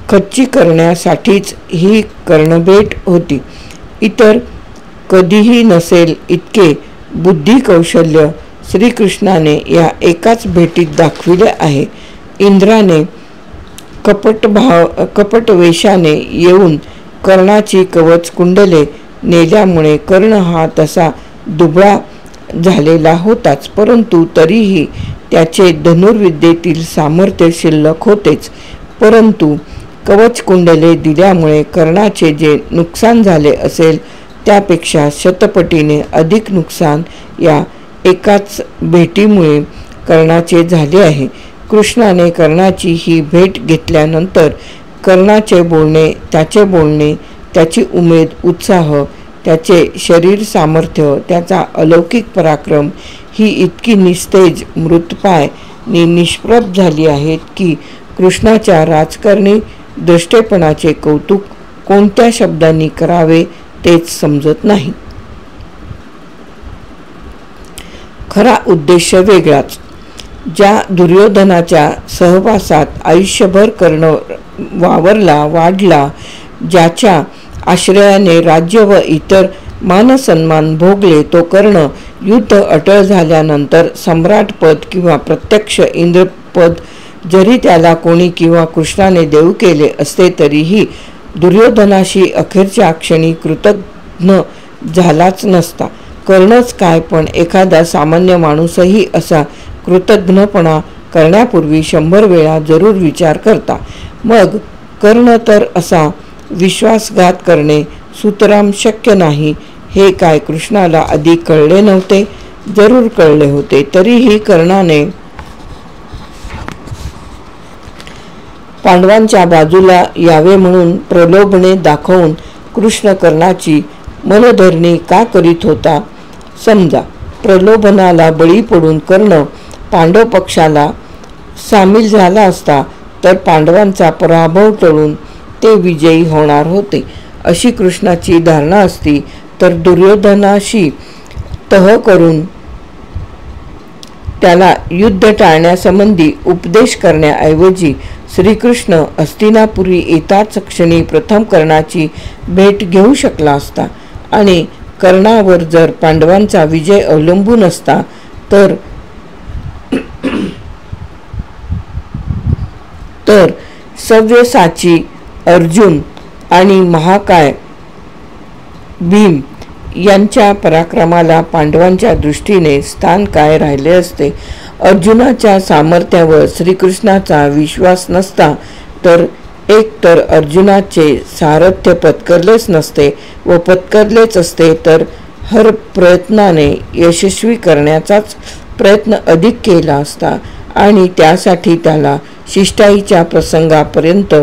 Speaker 1: खच्ची करण्यासाठीच ही कर्णभेट होती. इतर कधीही नसेल इतके बुद्धी कौशल्य श्रीकृष्णाने या एकाच भेटीत दाखविले आहे. इंद्राने कपट वेशाने येऊन कर्णाची कवच कुंडले नेल्यामुळे कर्ण हा तसा दुबळा झालेला होताच, परंतु तरीही त्याचे धनुर्विद्येतील सामर्थ्य शिल्लक होतेच. परंतु कवच कुंडले दिल्यामुळे कर्णाचे जे नुकसान झाले असेल त्यापेक्षा शतपटीने अधिक नुकसान या एकाच भेटीमुळे कर्णाचे झाले आहे. कृष्णाने कर्णाची ही भेट घेतल्यानंतर कर्णाचे बोलणे, त्याची उमेद, उत्साह, त्याचे शरीर सामर्थ्य, त्याचा अलौकिक पराक्रम ही इतकी निस्तेज, मृतपाय नि निष्प्रभ झाली आहेत की कृष्णाच्या राजकारणी दृष्टेपणाचे कौतुक कोणत्या शब्दांनी करावे तेच समजत नाही. खरा उद्देश वेगळाच. ज्या दुर्योधनाच्या सहवासात आयुष्यभर कर्ण वावरला वाढला, ज्याच्या आश्रयाने राज्य व इतर मानसन्मान भोगले, तो कर्ण युद्ध अटळ झाल्यानंतर सम्राटपद किंवा प्रत्यक्ष इंद्रपद जरी त्याला कोणी किंवा कृष्णाने देऊ केले असते तरीही दुर्योधनाशी अखेरच्या क्षणी कृतज्ञ झालाच नसता. कर्णच काय, पण एखादा सामान्य माणूसही असा कृतज्ञपणा करण्यापूर्वी 100 वेळा जरूर विचार करता. मग कर्ण तर असा विश्वासघात करणे सुतराम शक्य नाही हे काय कृष्णाला आधी कळले नव्हते? जरूर कळले होते. तरीही कर्णाने पांडवांच्या बाजूला यावे म्हणून प्रलोभने दाखवून कृष्ण कर्णाची मनधरणी का करीत होता? समजा प्रलोभनाला बळी पडून कर्ण पांडव पक्षाला सामील झाला असता तर पांडवांचा पराभव टळून ते विजयी होणार होते अशी कृष्णाची धारणा असती, तर दुर्योधनाशी तह करून त्याला युद्ध टाळण्यासंबंधी उपदेश करण्याऐवजी श्रीकृष्ण हस्तिनापुरी येताच क्षणी प्रथम कर्णाची भेट घेऊ शकला असता आणि कर्णावर जर पांडवांचा विजय अवलंबून असता तर सव्यसाची अर्जुन आणि महाकाय भीम यांच्या पराक्रमाला पांडवांच्या दृष्टीने स्थान काय राहिले असते? अर्जुनाच्या सामर्थ्यावर श्रीकृष्णाचा विश्वास नसता तर एकतर अर्जुनाचे सारथ्य पत्करलेच नसते व पत्करलेच असते तर हर प्रयत्नाने यशस्वी करण्याचाच प्रयत्न अधिक केला असता आणि त्यासाठी त्याला शिष्टाईच्या प्रसंगापर्यंत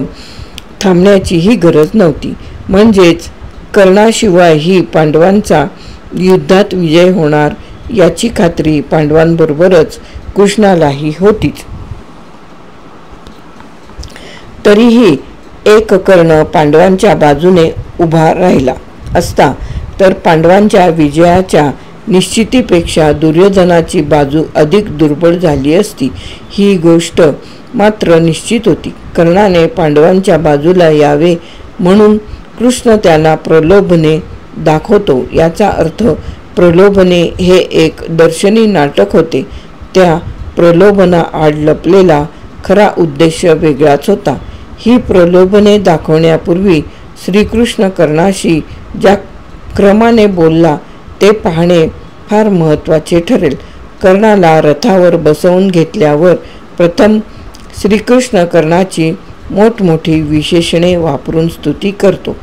Speaker 1: थांबण्याचीही गरज नव्हती. म्हणजेच कर्णाशिवाय ही पांडवांचा युद्धात विजय होणार याची खात्री पांडवांबरोबरच कृष्णालाही होतीच. तरीही एक कर्ण पांडवांच्या बाजूने उभा राहिला असता तर पांडवांच्या विजयाच्या निश्चितीपेक्षा दुर्योधनाची बाजू अधिक दुर्बळ झाली असती ही गोष्ट मात्र निश्चित होती. कर्णाने पांडवांच्या बाजूला यावे म्हणून कृष्ण त्याला प्रलोभने दाखवतो. याचा अर्थ प्रलोभने हे एक दर्शनी नाटक होते. त्या प्रलोभना आड लपलेला खरा उद्देश वेगळाच होता. ही प्रलोभने दाखवण्यापूर्वी श्रीकृष्ण कर्णाशी ज्या क्रमाने बोलला ते पाहणे फार महत्त्वाचे ठरेल. कर्णाला रथावर बसवून घेतल्यावर प्रथम श्रीकृष्ण कर्णाची मोठमोठी विशेषणे वापरून स्तुती करतो.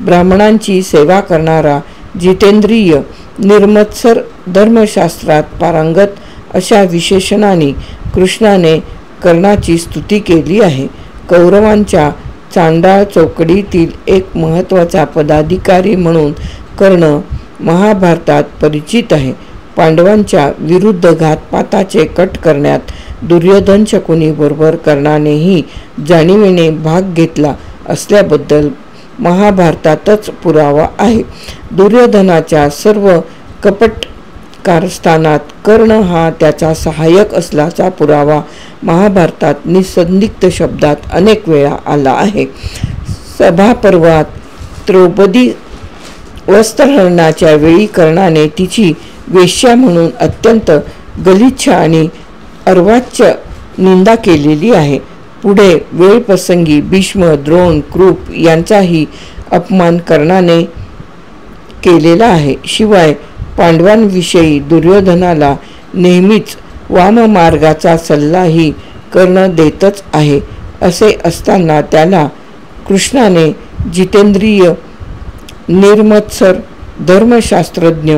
Speaker 1: ब्राह्मणांची सेवा करणारा, जितेंद्रिय, निर्मत्सर, धर्मशास्त्रात पारंगत अशा विशेषणांनी कृष्णाने कर्णाची स्तुती केली आहे. कौरवांच्या चांडाळ चौकडीतील एक महत्त्वाचा पदाधिकारी म्हणून कर्ण महाभारतात परिचित आहे. पांडवांच्या विरुद्ध घातपाताचे कट करण्यात दुर्योधन शकुनीबरोबर कर्णानेही जाणीवेने भाग घेतला असल्याबद्दल महाभारतातच पुरावा आहे. दुर्योधनाच्या सर्व कपट कारस्थानात कर्ण हा त्याचा सहाय्यक असल्याचा पुरावा महाभारतात निसंदिग्ध शब्दात अनेक वेळा आला आहे. सभापर्वात द्रौपदी वस्त्रहरणाच्या वेळी कर्णाने तिची वेश्या म्हणून अत्यंत गलिच्छ आणि अर्वाच्य निंदा केलेली आहे. पुढे वेळप्रसंगी भीष्म, द्रोण, कृप यांचाही अपमान कर्णाने केलेला आहे. शिवाय पांडवांविषयी दुर्योधनाला नेहमीच वाममार्गाचा सल्लाही कर्ण देतच आहे. असे असताना त्याला कृष्णाने जितेंद्रिय, निर्मत्सर, धर्मशास्त्रज्ञ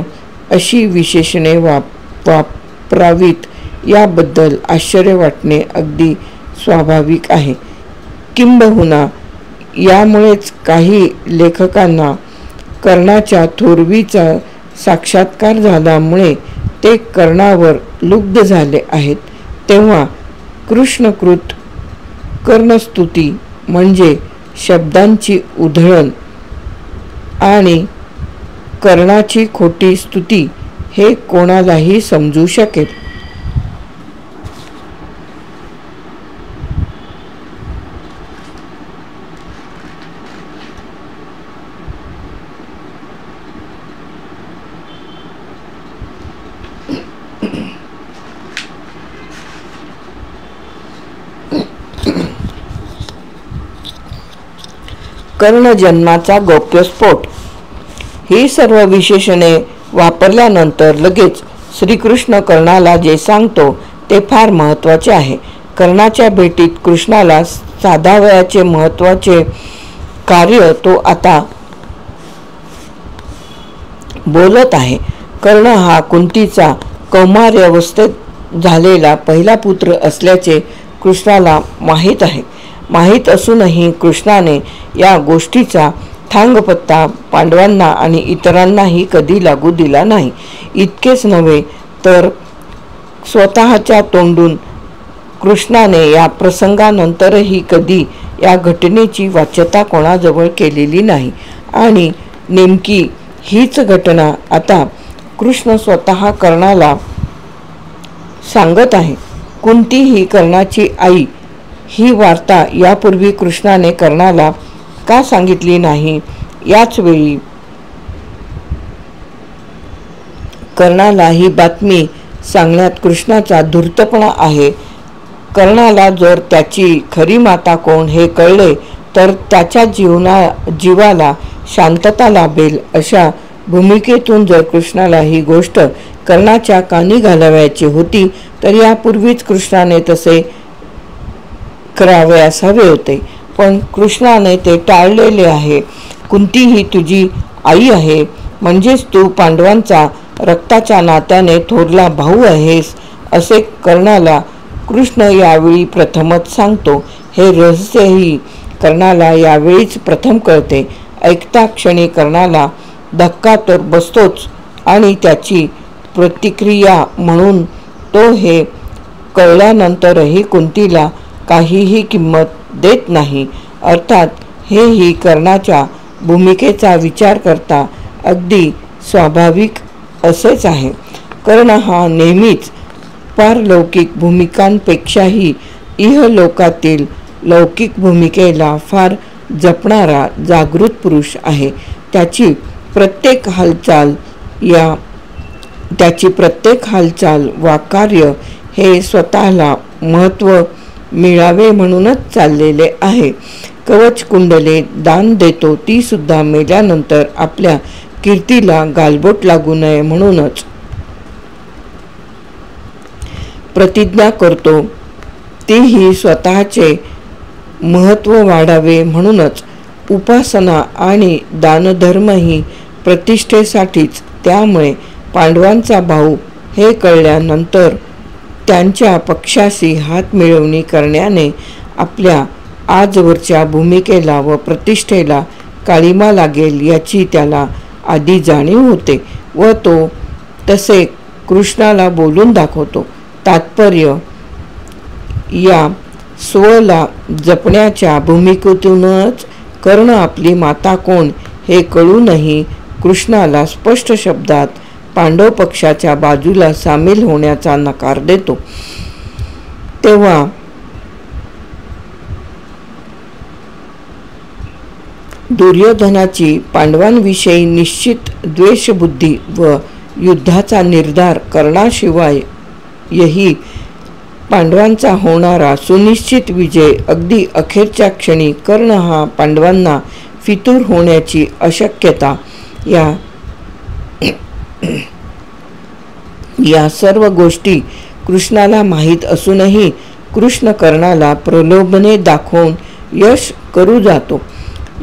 Speaker 1: अशी विशेषणे वापरावीत याबद्दल आश्चर्य वाटणे अगदी स्वाभाविक आहे. किंबहुना यामुळेच काही लेखकांना कर्णाच्या थोरवीचा साक्षात्कार झाल्यामुळे ते कर्णावर लुब्ध झाले आहेत. तेव्हा कृष्णकृत कर्णस्तुती म्हणजे शब्दांची उधळण आणि कर्णाची खोटी स्तुती हे कोणालाही समजू शकेल. कर्ण जन्माचा गौप्यस्फोट. ही सर्व विशेषणे वापरल्यानंतर लगेच श्रीकृष्ण कर्णाला जे सांगतो ते फार महत्त्वाचे आहे. कर्णाच्या भेटीत कृष्णाला साधावयाचे महत्त्वाचे कार्य तो आता बोलत आहे. कर्ण हा कुंतीचा कौमार्यावस्थेत झालेला पहिला पुत्र असल्याचे कृष्णाला माहीत आहे. माहीत असूनही कृष्णाने या गोष्टीचा थांगपत्ता पांडवांना आणि इतरांनाही कधी लागू दिला नाही. इतकेच नव्हे तर स्वतःच्या तोंडून कृष्णाने या प्रसंगानंतरही कधी या घटनेची वाच्यता कोणाजवळ केलेली नाही. आणि नेमकी हीच घटना आता कृष्ण स्वतः कर्णाला सांगत आहे. कुंती ही कर्णाची आई. ही वार्ता यापूर्वी कृष्णाने कर्णाला का सांगितली नाही? याच वेळी कर्णाला ही बातमी सांगण्यात कृष्णाचा धूर्तपणा आहे. कर्णाला जर त्याची खरी माता कोण हे कळले तर त्याच्या जीवाला शांतता लाभेल. अशा भूमिकेतून जर कृष्णाला ही गोष्ट कर्णाच्या कानी घालावायची होती तर यापूर्वीच कृष्णाने तसे करावयास हवे होते. पण कृष्णाने ते टाळलेले आहे. कुंती ही तुझी आई आहे, म्हणजेच तू पांडवांचा रक्ताच्या नात्याने थोरला भाऊ आहेस, असे कर्णाला कृष्ण यावेळी प्रथमच सांगतो. हे रहस्यही कर्णाला यावेळीच प्रथम कळते. ऐकता क्षणी कर्णाला धक्का तर बसतोच आणि त्याची प्रतिक्रिया म्हणून तो हे कळल्यानंतरही कुंतीला काहीही किंमत देत नाही. अर्थात हेही कर्णाच्या भूमिकेचा विचार करता अगदी स्वाभाविक असेच आहे. कर्ण हा नेहमीच पारलौकिक भूमिकांपेक्षाही इहलोकातील लौकिक भूमिकेला फार जपणारा जागृत पुरुष आहे. त्याची प्रत्येक हालचाल वा कार्य हे स्वतःला महत्त्व मिळावे म्हणूनच चाललेले आहे. कवच कुंडले दान देतो ती सुद्धा मेल्यानंतर आपल्या कीर्तीला गालबोट लागू नये म्हणूनच. प्रतिज्ञा करतो तीही स्वतःचे महत्त्व वाढावे म्हणूनच. उपासना आणि दानधर्मही प्रतिष्ठेसाठीच. त्यामुळे पांडवांचा भाऊ हे कळल्यानंतर त्यांच्या पक्षाशी हात मिळवणी करण्याने आपल्या आजवरच्या भूमिकेला व प्रतिष्ठेला काळिमा लागेल याची त्याला आधी जाणीव होते व तो तसे कृष्णाला बोलून दाखवतो. तात्पर्य या स्वला जपण्याच्या भूमिकेतूनच कर्ण आपली माता कोण हे कळूनही कृष्णाला स्पष्ट शब्दात पांडव पक्षाच्या बाजूला सामील होण्याचा नकार देतो. तेव्हा दुर्योधनाची पांडवांविषयी निश्चित द्वेषबुद्धी व युद्धाचा निर्धार करण्याशिवायही पांडवांचा होणारा सुनिश्चित विजय अगदी अखेरच्या क्षणी कर्ण हा पांडवांना फितूर होण्याची अशक्यता या सर्व गोष्टी कृष्णाला माहीत असूनही कृष्ण कर्णाला प्रलोभने दाखवून यश करू जातो.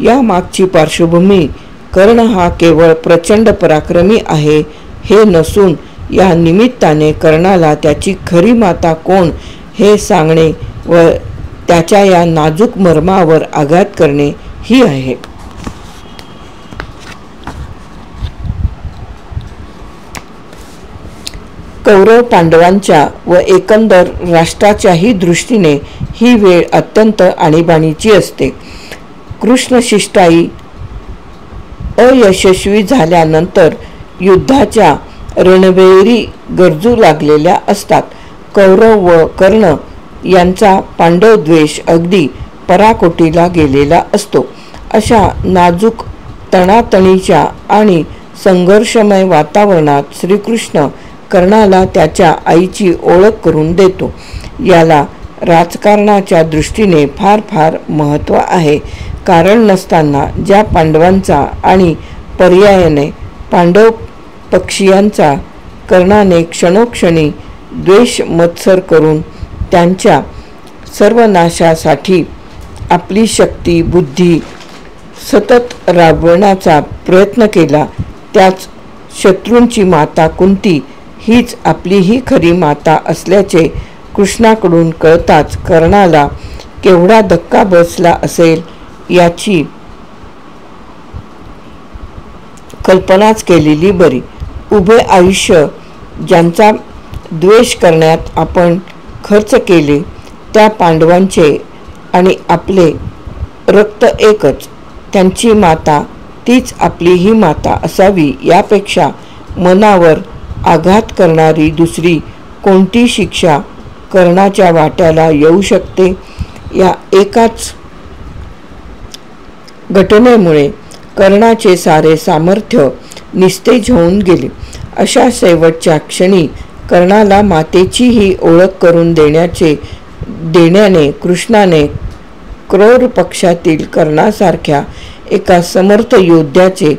Speaker 1: या मागची पार्श्वभूमी कर्ण हा केवळ प्रचंड पराक्रमी आहे हे नसून या निमित्ताने कर्णाला त्याची खरी माता कोण हे सांगणे व त्याच्या या नाजूक मर्मावर आघात करणे ही आहे. कौरव पांडवांच्या व एकंदर राष्ट्राच्याही दृष्टीने ही वेळ अत्यंत आणीबाणीची असते. कृष्णशिष्टाई अयशस्वी झाल्यानंतर युद्धाच्या रणवेरी गरजू लागलेल्या असतात. कौरव व कर्ण यांचा पांडव द्वेष अगदी पराकोटीला गेलेला असतो. अशा नाजूक तणातणीच्या आणि संघर्षमय वातावरणात श्रीकृष्ण कर्णाला त्याच्या आईची ओळख करून देतो. याला राजकारणाच्या दृष्टीने फार फार महत्त्व आहे. कारण नसताना ज्या पांडवांचा आणि पर्यायाने पांडव पक्षीयांचा कर्णाने क्षणोक्षणी द्वेष मत्सर करून त्यांच्या सर्वनाशासाठी आपली शक्ती बुद्धी सतत राबवण्याचा प्रयत्न केला, त्याच शत्रूंची माता कुंती हीच आपलीही खरी माता असल्याचे कृष्णाकडून कळताच कर्णाला केवढा धक्का बसला असेल याची कल्पनाच केलेली बरी. उभे आयुष्य ज्यांचा द्वेष करण्यात आपण खर्च केले त्या पांडवांचे आणि आपले रक्त एकच, त्यांची माता तीच आपलीही माता असावी, यापेक्षा मनावर आघात करणारी दुसरी कोणती शिक्षा कर्णाच्या वाट्याला येऊ शकते. या एकाच घटनेमुळे कर्णाचे सारे सामर्थ्य निस्तेज होऊन गेले. अशा शेवटच्या क्षणी कर्णाला मातेचीही ओळख करून देण्याने कृष्णाने क्रूर पक्षातील कर्णासारख्या एका समर्थ योद्ध्याचे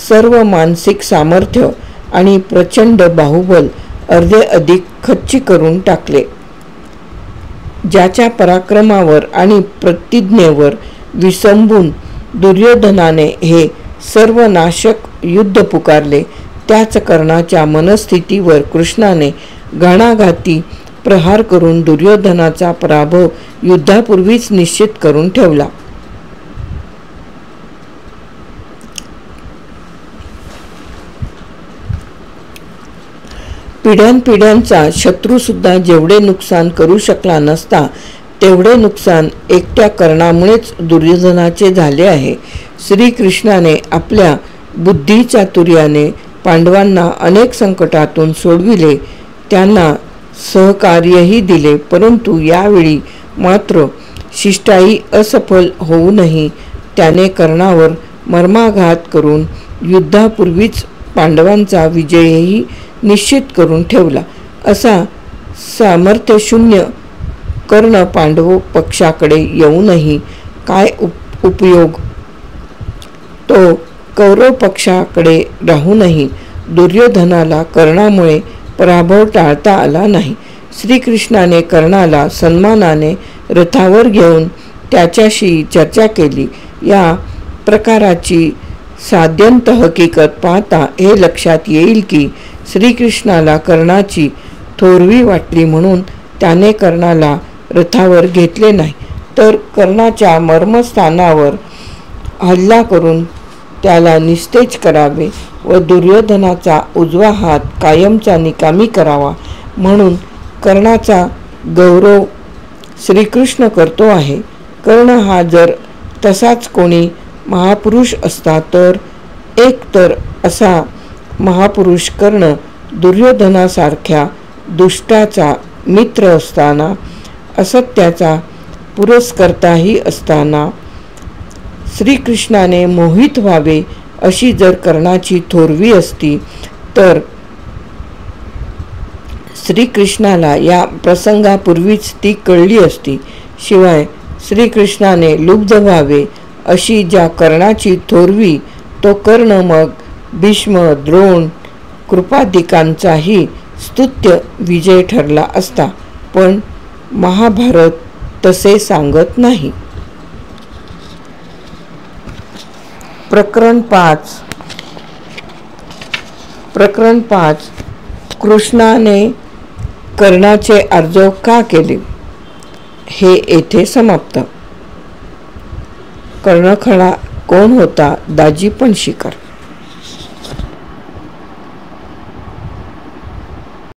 Speaker 1: सर्व मानसिक सामर्थ्य आणि प्रचंड बाहुबल अर्धे अधिक खच्ची करून टाकले. ज्याच्या पराक्रमावर आणि प्रतिज्ञेवर विसंबून दुर्योधनाने हे सर्वनाशक युद्ध पुकारले, त्याच कर्णाच्या मनस्थितीवर कृष्णाने घणाघाती प्रहार करून दुर्योधनाचा पराभव युद्धापूर्वीच निश्चित करून ठेवला. पिढ्यानपिढ्यांचा शत्रूसुद्धा जेवढे नुकसान करू शकला नसता तेवढे नुकसान एकट्या कर्णामुळेच दुर्योधनाचे झाले आहे. श्रीकृष्णाने आपल्या बुद्धिचातुर्याने पांडवांना अनेक संकटातून सोडविले, त्यांना सहकार्यही दिले, परंतु यावेळी मात्र शिष्टाई असफल होऊनही त्याने कर्णावर मर्माघात करून युद्धापूर्वीच पांडवांचा विजयही निश्चित करून ठेवला. असा सामर्थ्यशून्य कर्ण पांडव पक्षाकडे येऊनही काय उपयोग, तो कौरव पक्षाकडे राहूनही दुर्योधनाला कर्णामुळे पराभव टाळता आला नाही. श्रीकृष्णाने कर्णाला सन्मानाने रथावर घेऊन त्याच्याशी चर्चा केली. या प्रकाराची साध्यंत हकीकत पाहता हे लक्षात येईल की श्रीकृष्णाला कर्णाची थोरवी वाटली म्हणून त्याने कर्णाला रथावर घेतले नाही, तर कर्णाच्या मर्मस्थानावर हल्ला करून त्याला निस्तेज करावे व दुर्योधनाचा उजवा हात कायमचा निकामी करावा म्हणून कर्णाचा गौरव श्रीकृष्ण करतो आहे. कर्ण हा जर तसाच कोणी महापुरुष असता तर एकतर असा महापुरुष कर्ण दुर्योधनासारख्या दुष्टाचा मित्र असताना, असत्याचा पुरस्कर्ताही असताना श्रीकृष्णाने मोहित व्हावे अशी जर कर्णाची थोरवी असती तर श्रीकृष्णाला या प्रसंगापूर्वीच ती कळली असती. शिवाय श्रीकृष्णाने लुब्ध व्हावे अशी ज्या कर्णाची थोरवी तो कर्ण मग भीष्म द्रोण कृपादिकांचाही स्तुत्य विजय ठरला असता, पण महाभारत तसे सांगत नाही. प्रकरण 5 कृष्णाने कर्णाचे अर्जव का केले हे येथे समाप्त. कर्णखळा कोण होता दाजी पण शिकार.